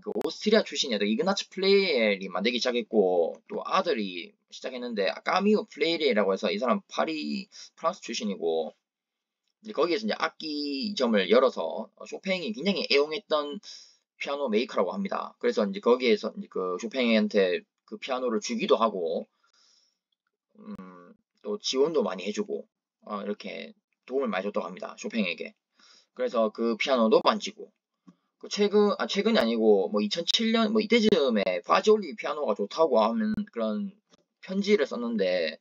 그 오스트리아 출신이었던 이그나츠 플레이엘이 만들기 시작했고, 또 아들이 시작했는데 까미우 플레이엘이라고 해서 이 사람 프랑스 출신이고, 이제 거기에서 이제 악기점을 열어서 쇼팽이 굉장히 애용했던 피아노 메이커라고 합니다. 그래서 이제 거기에서 이제 그 쇼팽한테 그 피아노를 주기도 하고, 또 지원도 많이 해주고, 이렇게 도움을 많이 줬다고 합니다. 쇼팽에게. 그래서 그 피아노도 만지고, 최근이 아니고, 뭐 2007년, 뭐 이때쯤에 파지올리 피아노가 좋다고 하면 그런 편지를 썼는데,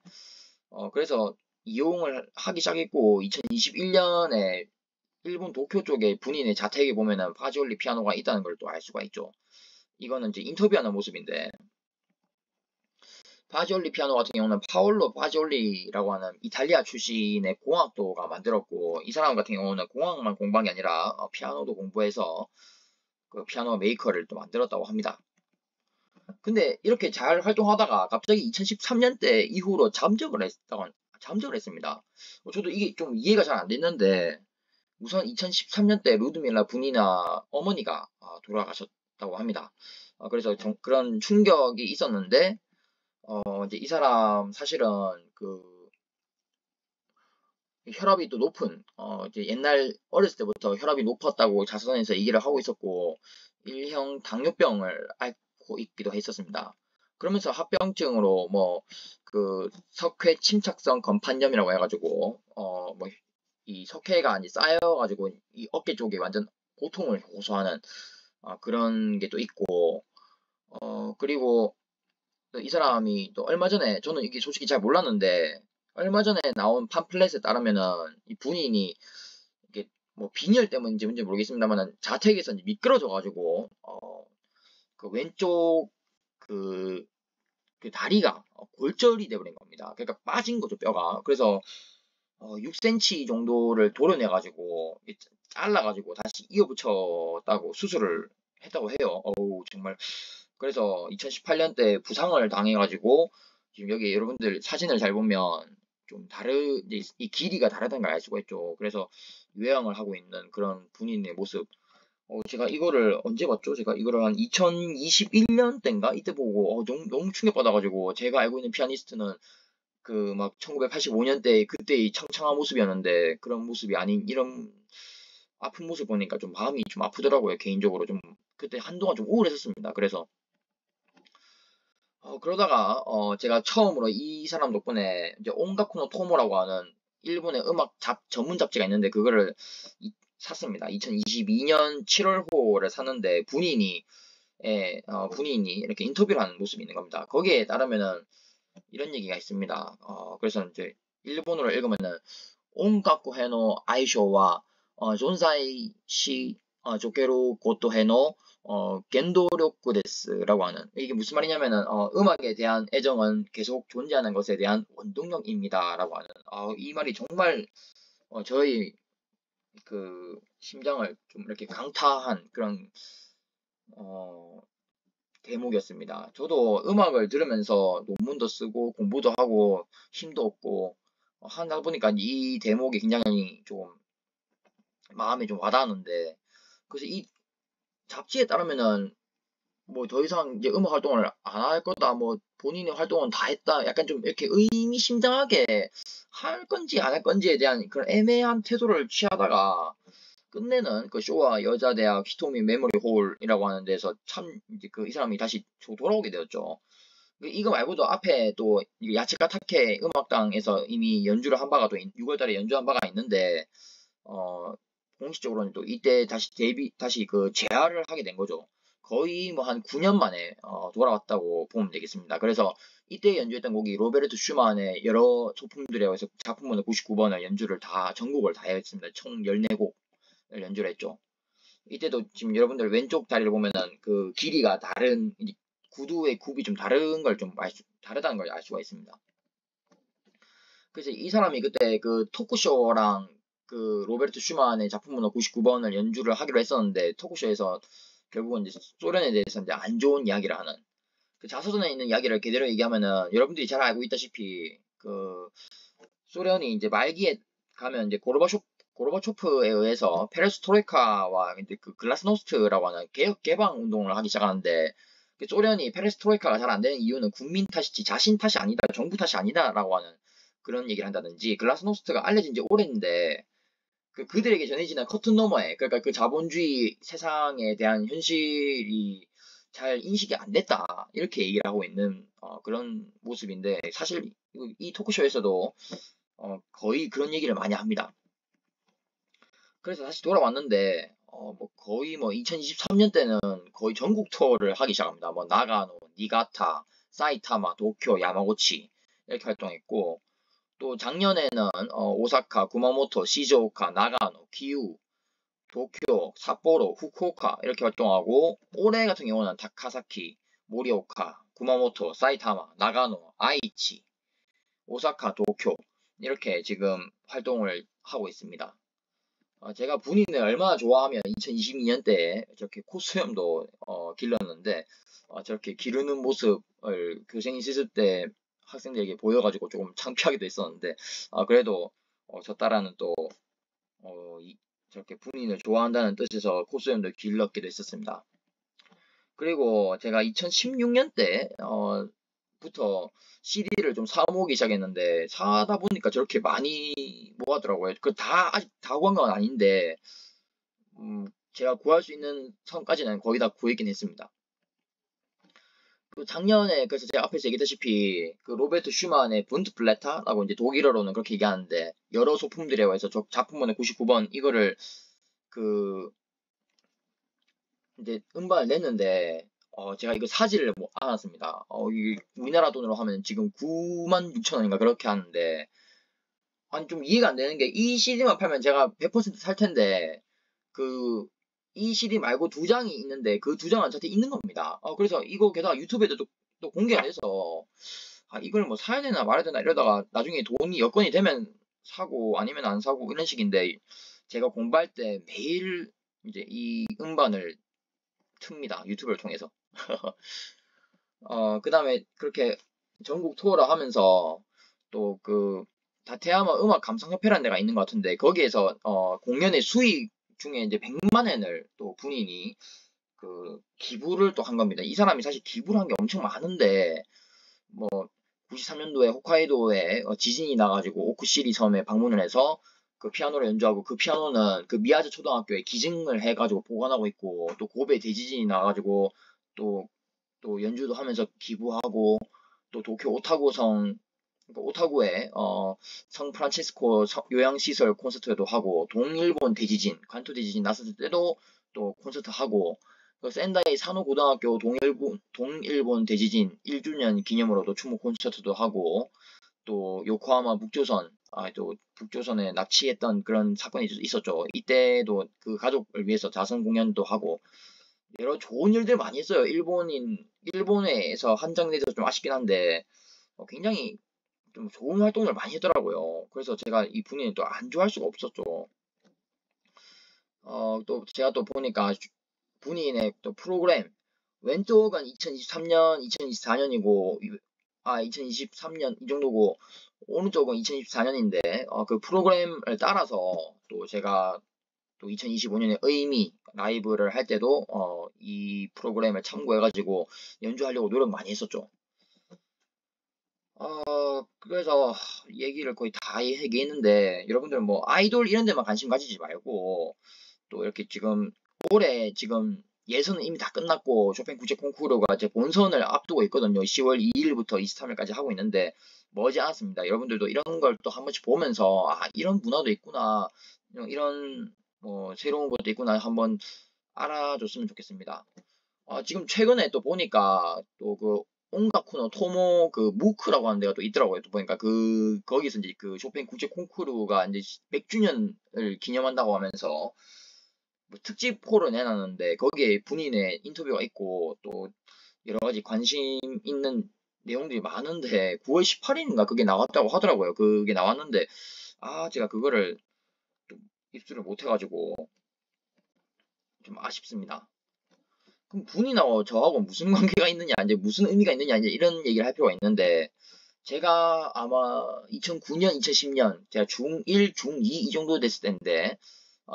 그래서 이용을 하기 시작했고, 2021년에 일본 도쿄 쪽에 군인의 자택에 보면은 파지올리 피아노가 있다는 걸 또 알 수가 있죠. 이거는 이제 인터뷰하는 모습인데, 파지올리 피아노 같은 경우는 파올로 파지올리라고 하는 이탈리아 출신의 공학도가 만들었고, 이 사람 같은 경우는 공학만 공부한 게 아니라 피아노도 공부해서 그 피아노 메이커를 또 만들었다고 합니다. 근데 이렇게 잘 활동하다가 갑자기 2013년대 이후로 잠적을 했습니다. 저도 이게 좀 이해가 잘 안 됐는데, 우선 2013년대 루드밀라 분이나 어머니가 돌아가셨다고 합니다. 그래서 그런 충격이 있었는데, 이제 이 사람 사실은 그 혈압이 또 높은, 이제 옛날 어렸을 때부터 혈압이 높았다고 자서전에서 얘기를 하고 있었고, 일형 당뇨병을 앓고 있기도 했었습니다. 그러면서 합병증으로 뭐, 그 석회 침착성 건판염이라고 해가지고, 뭐, 이 석회가 이제 쌓여가지고 이 어깨 쪽에 완전 고통을 호소하는 그런 게 또 있고, 그리고 이 사람이 또 얼마 전에, 저는 이게 솔직히 잘 몰랐는데, 얼마 전에 나온 팜플렛에 따르면은 이 군인이 이게 뭐 빈혈 때문인지 뭔지 모르겠습니다만은 자택에서 이제 미끄러져가지고 그 왼쪽 그, 그 다리가 골절이 돼버린 겁니다. 그러니까 빠진 거죠, 뼈가. 그래서 6cm 정도를 도려내가지고 잘라가지고 다시 이어붙였다고 수술을 했다고 해요. 어우, 정말. 그래서 2018년 때 부상을 당해가지고 지금 여기 여러분들 사진을 잘 보면 좀 이제 이 길이가 다르다는 걸 알 수가 있죠. 그래서 요양을 하고 있는 그런 군인의 모습. 제가 이거를 언제 봤죠? 제가 이거를 한 2021년 때인가 이때 보고 너무 충격받아가지고, 제가 알고 있는 피아니스트는 그 막 1985년대 그때의 창창한 모습이었는데 그런 모습이 아닌 이런 아픈 모습 보니까 좀 마음이 좀 아프더라고요. 개인적으로 좀 그때 한동안 좀 우울했었습니다. 그래서 그러다가 제가 처음으로 이 사람 덕분에 이제 온가쿠노 토모라고 하는 일본의 음악 전문 잡지가 있는데 그거를 샀습니다. 2022년 7월호를 샀는데 분인이 이렇게 인터뷰를 하는 모습이 있는 겁니다. 거기에 따르면은 이런 얘기가 있습니다. 그래서 이제 일본어로 읽으면은 온가쿠 해노 아이쇼와 존사이 시 조케로 고토 해노 겐도력구 데스라고 하는, 이게 무슨 말이냐면은 음악에 대한 애정은 계속 존재하는 것에 대한 원동력입니다라고 하는, 이 말이 정말 저희 그 심장을 좀 이렇게 강타한 그런 어, 대목이었습니다. 저도 음악을 들으면서 논문도 쓰고 공부도 하고 힘도 얻고 하다 보니까 이 대목이 굉장히 좀 마음에 좀 와닿았는데, 그래서 이 잡지에 따르면은 뭐 더 이상 이제 음악 활동을 안 할 거다, 뭐 본인의 활동은 다 했다, 약간 좀 이렇게 의미심장하게 할 건지 안 할 건지에 대한 그런 애매한 태도를 취하다가 끝내는 그 쇼와 여자대학 히토미 메모리 홀이라고 하는 데서 참 이제 이 사람이 다시 돌아오게 되었죠. 이거 말고도 앞에 또 야치카 타케 음악당에서 이미 연주를 한 바가 또 6월달에 연주한 바가 있는데, 공식적으로는 또 이때 다시 그 재활을 하게 된 거죠. 거의 뭐 한 9년 만에 돌아왔다고 보면 되겠습니다. 그래서 이때 연주했던 곡이 로베르트 슈만의 여러 소품들에 의해서 작품번호 99번을 연주를 전곡을 다 했습니다. 총 14곡을 연주를 했죠. 이때도 지금 여러분들 왼쪽 다리를 보면은 그 길이가 구두의 굽이 좀 다른 걸 다르다는 걸 알 수가 있습니다. 그래서 이 사람이 그때 그 토크쇼랑 그 로베르트 슈만의 작품 번호 99번을 연주를 하기로 했었는데, 토크쇼에서 결국은 이제 소련에 대해서 이제 안 좋은 이야기를 하는, 그 자서전에 있는 이야기를 그대로 얘기하면은 여러분들이 잘 알고 있다시피 그 소련이 이제 말기에 가면 이제 고르바초프에 의해서 페레스트로이카와 이제 그 글라스노스트라고 하는 개방 운동을 하기 시작하는데, 그 소련이 페레스트로이카가 잘 안 되는 이유는 국민 탓이지 자신 탓이 아니다, 정부 탓이 아니다라고 하는 그런 얘기를 한다든지, 글라스노스트가 알려진 지 오래인데 그들에게 전해지는 커튼 너머에, 그러니까 그 자본주의 세상에 대한 현실이 잘 인식이 안 됐다, 이렇게 얘기를 하고 있는 그런 모습인데, 사실 이 토크쇼에서도 거의 그런 얘기를 많이 합니다. 그래서 다시 돌아왔는데 뭐 거의 뭐 2023년 때는 거의 전국 투어를 하기 시작합니다. 뭐 나가노, 니가타, 사이타마, 도쿄, 야마구치 이렇게 활동했고 또 작년에는 오사카, 구마모토, 시즈오카, 나가노, 기후, 도쿄, 삿포로, 후쿠오카 이렇게 활동하고 올해 같은 경우는 다카사키, 모리오카, 구마모토, 사이타마, 나가노, 아이치, 오사카, 도쿄 이렇게 지금 활동을 하고 있습니다. 제가 분인을 얼마나 좋아하면 2022년 때에 저렇게 코수염도 길렀는데 저렇게 기르는 모습을 교생 실습 때 학생들에게 보여가지고 조금 창피하기도 했었는데 그래도 저 딸아는 또 저렇게 분인을 좋아한다는 뜻에서 코수염도 길렀기도 했었습니다. 그리고 제가 2016년 때 부터 CD를 좀 사 모으기 시작했는데 사다 보니까 저렇게 많이 모았더라고요. 그 다 아직 다 구한 건 아닌데 제가 구할 수 있는 선까지는 거의 다 구했긴 했습니다. 그 작년에 그래서 제가 앞에서 얘기했다시피 그 로베르트 슈만의 분트블레타라고 이제 독일어로는 그렇게 얘기하는데 여러 소품들이라고 해서 작품번호 99번 이거를 그 이제 음반을 냈는데 제가 이거 사지를 못 않았습니다. 이 우리나라 돈으로 하면 지금 96,000원인가 그렇게 하는데 아니 좀 이해가 안 되는 게 이 CD만 팔면 제가 100%살 텐데 그 이 CD 말고 두 장이 있는데 그 두 장은 저한테 있는 겁니다. 그래서 이거 게다가 유튜브에도 또 공개가 돼서 이걸 뭐 사야 되나 말아야 되나 이러다가 나중에 돈이 여건이 되면 사고 아니면 안 사고 이런 식인데 제가 공부할 때 매일 이제 이 음반을 틉니다. 유튜브를 통해서. 그 다음에 그렇게 전국 투어를 하면서 또 그 다테야마 음악 감상협회라는 데가 있는 것 같은데 거기에서 공연의 수익 중에 이제 100만 엔을 또 본인이 그 기부를 또 한 겁니다. 이 사람이 사실 기부를 한 게 엄청 많은데 뭐 93년도에 홋카이도에 지진이 나가지고 오쿠시리 섬에 방문을 해서 그 피아노를 연주하고 그 피아노는 그 미야즈 초등학교에 기증을 해가지고 보관하고 있고 또 고베 대지진이 나가지고 또 연주도 하면서 기부하고 또 도쿄 오타고성 그러니까 오타구에 성 프란치스코 요양시설 콘서트도 하고 동일본 대지진 관토 대지진 났을 때도 또 콘서트 하고 그 센다이 산호고등학교 동일본 대지진 1주년 기념으로도 추모 콘서트도 하고 또 요코하마 북조선 또 북조선에 납치했던 그런 사건이 있었죠. 이때도 그 가족을 위해서 자선 공연도 하고 여러 좋은 일들 많이 했어요. 일본에서 한정돼서 좀 아쉽긴 한데 굉장히 좀 좋은 활동을 많이 했더라고요. 그래서 제가 이 분위기는 또 안 좋아할 수가 없었죠. 또 제가 또 보니까 분인의 또 프로그램 왼쪽은 2023년, 2024년이고 2023년 이 정도고 오른쪽은 2024년인데 그 프로그램을 따라서 또 제가 또 2025년에 의미 라이브를 할 때도 이 프로그램을 참고해가지고 연주하려고 노력 많이 했었죠. 그래서 얘기를 거의 다 얘기했는데 여러분들은 뭐 아이돌 이런 데만 관심 가지지 말고 또 이렇게 지금 올해 지금 예선은 이미 다 끝났고 쇼팽 국제 콩쿠르가 이제 본선을 앞두고 있거든요. 10월 2일부터 23일까지 하고 있는데 머지 않았습니다. 여러분들도 이런 걸 또 한 번씩 보면서 이런 문화도 있구나. 이런 뭐 새로운 것도 있구나 한번 알아줬으면 좋겠습니다. 지금 최근에 또 보니까 또 그 온가쿠노 토모 그 무크라고 하는 데가 또 있더라고요. 또 보니까 거기서 이제 그 쇼팽 국제 콩쿠르가 이제 100주년을 기념한다고 하면서 뭐 특집호를 내놨는데 거기에 본인의 인터뷰가 있고 또 여러 가지 관심 있는 내용들이 많은데 9월 18일인가 그게 나왔다고 하더라고요. 그게 나왔는데 제가 그거를 좀 입수를 못해가지고 좀 아쉽습니다. 그럼 분이나 저하고 무슨 관계가 있느냐, 이제 무슨 의미가 있느냐, 이제 이런 얘기를 할 필요가 있는데, 제가 아마 2009년, 2010년, 제가 중1, 중2 이 정도 됐을 때인데,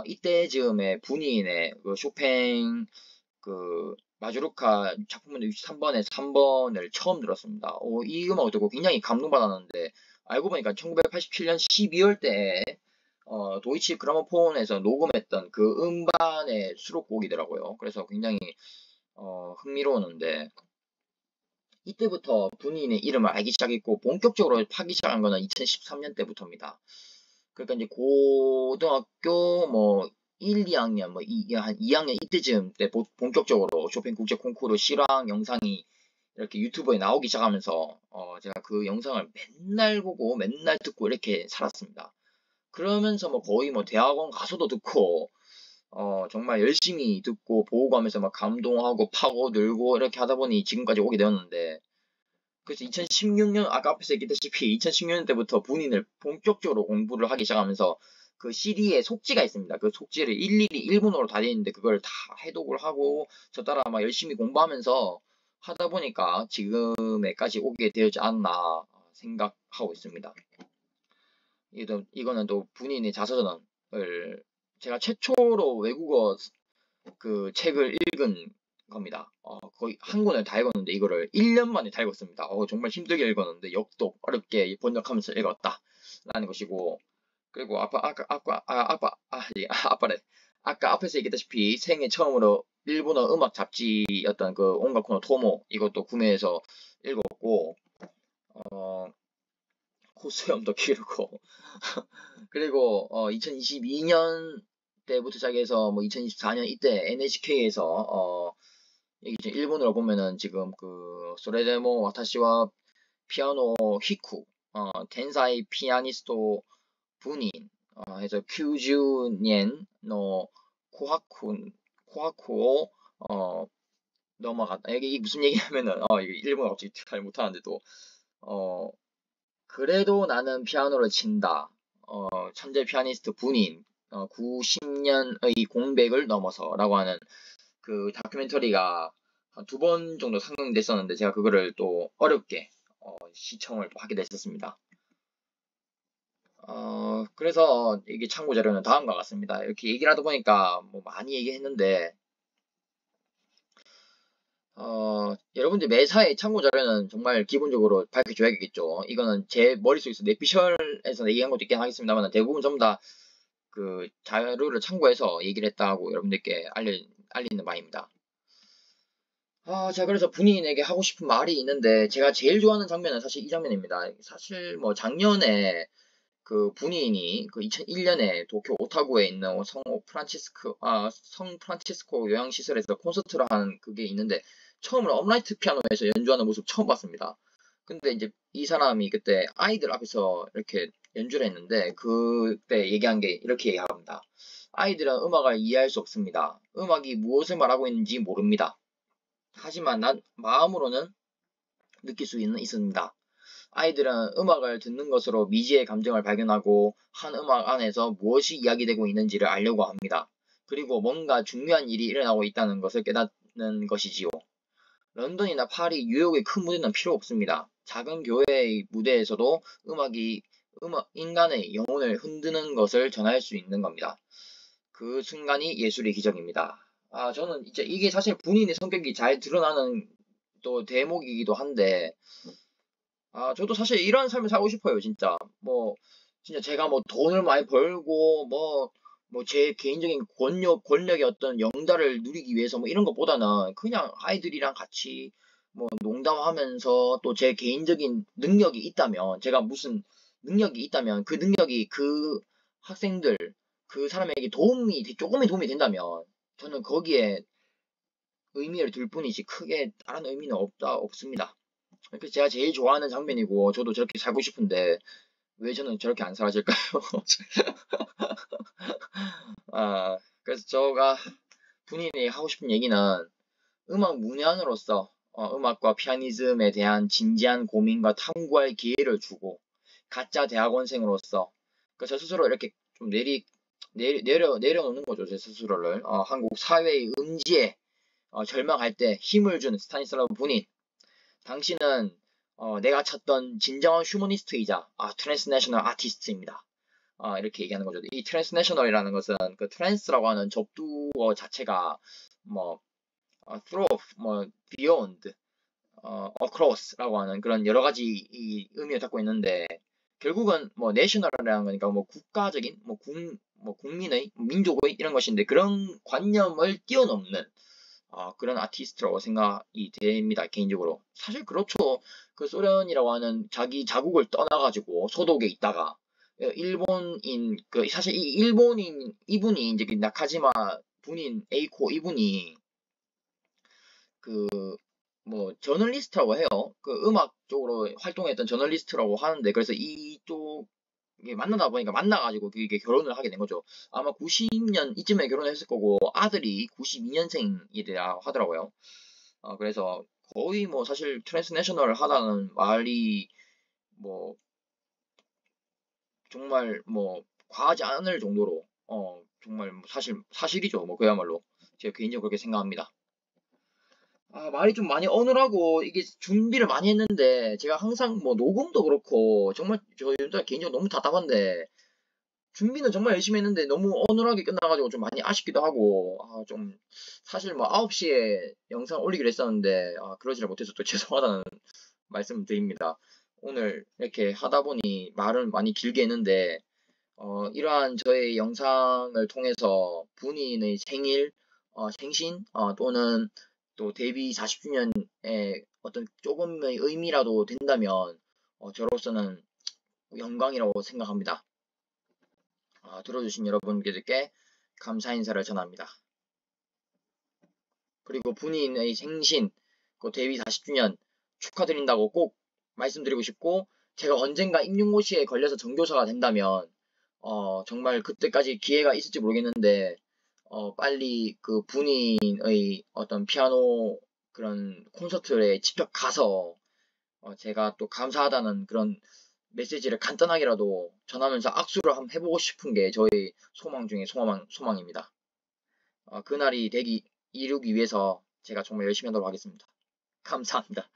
이때 즈음에 분이인의 그 쇼팽, 그, 마조르카 작품번호 63번에 3번을 처음 들었습니다. 이 음악을 듣고 굉장히 감동받았는데, 알고 보니까 1987년 12월 때, 도이치 그라모폰에서 녹음했던 그 음반의 수록곡이더라고요. 그래서 굉장히 흥미로웠는데 이때부터 분인의 이름을 알기 시작했고 본격적으로 파기 시작한 거는 2013년 때부터입니다. 그러니까 이제 고등학교 뭐 1, 2학년 한 2학년 이때쯤 때 본격적으로 쇼팽 국제 콩쿠르 실황 영상이 이렇게 유튜브에 나오기 시작하면서 제가 그 영상을 맨날 보고 맨날 듣고 이렇게 살았습니다. 그러면서 뭐 거의 뭐 대학원 가서도 듣고 정말 열심히 듣고 보고 가면서 막 감동하고 파고들고 이렇게 하다 보니 지금까지 오게 되었는데, 그래서 2016년 아까 앞에서 얘기했다시피 2016년 때부터 분인을 본격적으로 공부를 하기 시작하면서 그 CD에 속지가 있습니다. 그 속지를 일일이 일본어로 다 되어 있는데 그걸 다 해독을 하고 저 따라 막 열심히 공부하면서 하다 보니까 지금에까지 오게 되지 않나 생각하고 있습니다. 이거는 또 분인의 자서전을 제가 최초로 외국어 그 책을 읽은 겁니다. 거의 한 권을 다 읽었는데 이거를 1년 만에 다 읽었습니다. 정말 힘들게 읽었는데 역독 어렵게 번역하면서 읽었다 라는 것이고, 그리고 아빠래 아까 앞에서 얘기했다시피 생애 처음으로 일본어 음악 잡지였던 그 온갖 코너 토모, 이것도 구매해서 읽었고, 코수염도 기르고 그리고 2022년 때부터 시작해서 뭐 2024년 이때 NHK에서 이게 일본어로 보면은 지금 그 소레데모 와타시와 피아노 히쿠 텐사이 피아니스토 분인 해서 90년 코하쿠 넘어갔다. 이게 무슨 얘기냐면은 이게 일본어 갑자기 잘 못하는데 또 그래도 나는 피아노를 친다. 천재 피아니스트 분인 90년의 공백을 넘어서라고 하는 그 다큐멘터리가 한 2번 정도 상영됐었는데 제가 그거를 또 어렵게 시청을 또 하게 됐었습니다. 그래서 이게 참고 자료는 다음과 같습니다. 이렇게 얘기를 하다 보니까 뭐 많이 얘기했는데 여러분들 매사에 참고 자료는 정말 기본적으로 밝혀줘야겠죠. 이거는 제 머릿속에서 내피셜에서 얘기한 것도 있긴 하겠습니다만 대부분 전부 다 그 자료를 참고해서 얘기를 했다고 여러분들께 알리는 바입니다. 자, 그래서 본인에게 하고 싶은 말이 있는데 제가 제일 좋아하는 장면은 사실 이 장면입니다. 사실 뭐 작년에 그 분인이 그 2001년에 도쿄 오타구에 있는 성 프란치스코 요양시설에서 콘서트를 한 그게 있는데 처음으로 업라이트 피아노에서 연주하는 모습 처음 봤습니다. 근데 이제 이 사람이 그때 아이들 앞에서 이렇게 연주를 했는데 그때 얘기한 게 이렇게 얘기합니다. 아이들은 음악을 이해할 수 없습니다. 음악이 무엇을 말하고 있는지 모릅니다. 하지만 난 마음으로는 느낄 수 있습니다. 아이들은 음악을 듣는 것으로 미지의 감정을 발견하고 한 음악 안에서 무엇이 이야기되고 있는지를 알려고 합니다. 그리고 뭔가 중요한 일이 일어나고 있다는 것을 깨닫는 것이지요. 런던이나 파리, 뉴욕의 큰 무대는 필요 없습니다. 작은 교회의 무대에서도 인간의 영혼을 흔드는 것을 전할 수 있는 겁니다. 그 순간이 예술의 기적입니다. 저는 이제 이게 사실 본인의 성격이 잘 드러나는 또 대목이기도 한데, 저도 사실 이런 삶을 살고 싶어요, 진짜. 진짜 제가 뭐 돈을 많이 벌고, 제 개인적인 권력의 어떤 영달을 누리기 위해서 뭐 이런 것보다는 그냥 아이들이랑 같이 뭐 농담하면서 또 제 개인적인 능력이 있다면, 제가 무슨 능력이 있다면 그 능력이 그 학생들, 그 사람에게 조금의 도움이 된다면 저는 거기에 의미를 둘 뿐이지 크게 다른 의미는 없습니다. 그래서 제가 제일 좋아하는 장면이고 저도 저렇게 살고 싶은데 왜 저는 저렇게 안 살아질까요? 그래서 제가 본인이 하고 싶은 얘기는 음악 문외한으로서 음악과 피아니즘에 대한 진지한 고민과 탐구할 기회를 주고 가짜 대학원생으로서 저 스스로 이렇게 좀 내려놓는 거죠. 제 스스로를 한국 사회의 음지에 절망할 때 힘을 준 스타니슬라브 분인, 당신은 내가 찾던 진정한 휴머니스트이자 트랜스내셔널 아티스트입니다. 이렇게 얘기하는 거죠. 이 트랜스내셔널이라는 것은 그 트랜스라고 하는 접두어 자체가 뭐 through, beyond, across라고 하는 그런 여러 가지 이 의미를 갖고 있는데 결국은 national이라는 거니까 국가적인 국민의 민족의 이런 것인데 그런 관념을 뛰어넘는 그런 아티스트라고 생각이 됩니다. 개인적으로. 사실 그렇죠. 그 소련이라고 하는 자기 자국을 떠나가지고 소독에 있다가 일본인 사실 이 일본인 이분이 이제 그 나카지마 분인 에이코 이분이 그 뭐 저널리스트라고 해요. 그 음악 쪽으로 활동했던 저널리스트라고 하는데 그래서 이쪽 이게 만나다 보니까 만나가지고 이게 결혼을 하게 된 거죠. 아마 90년 이쯤에 결혼했을 거고 아들이 92년생이라 하더라고요. 그래서 거의 뭐 사실 트랜스내셔널 하다는 말이 뭐 정말 뭐 과하지 않을 정도로 정말 뭐 사실이죠. 뭐 그야말로 제가 개인적으로 그렇게 생각합니다. 말이 좀 많이 어눌하고 이게 준비를 많이 했는데 제가 항상 뭐 녹음도 그렇고 정말 저 진짜 개인적으로 너무 답답한데 준비는 정말 열심히 했는데 너무 어눌하게 끝나가지고 좀 많이 아쉽기도 하고 좀 사실 뭐 9시에 영상 올리기로 했었는데 그러지를 못해서 또 죄송하다는 말씀 드립니다. 오늘 이렇게 하다 보니 말을 많이 길게 했는데 이러한 저의 영상을 통해서 본인의 생일, 생신, 또는 또 데뷔 40주년의 어떤 조금의 의미라도 된다면 저로서는 영광이라고 생각합니다. 들어주신 여러분들께 감사 인사를 전합니다. 그리고 본인의 생신, 그 데뷔 40주년 축하드린다고 꼭 말씀드리고 싶고 제가 언젠가 임용고시에 걸려서 전교사가 된다면 정말 그때까지 기회가 있을지 모르겠는데 빨리 그 본인의 어떤 피아노 그런 콘서트에 직접 가서 제가 또 감사하다는 그런 메시지를 간단하게라도 전하면서 악수를 한번 해보고 싶은 게 저의 소망 중에 소망입니다. 그날이 이루기 위해서 제가 정말 열심히 하도록 하겠습니다. 감사합니다.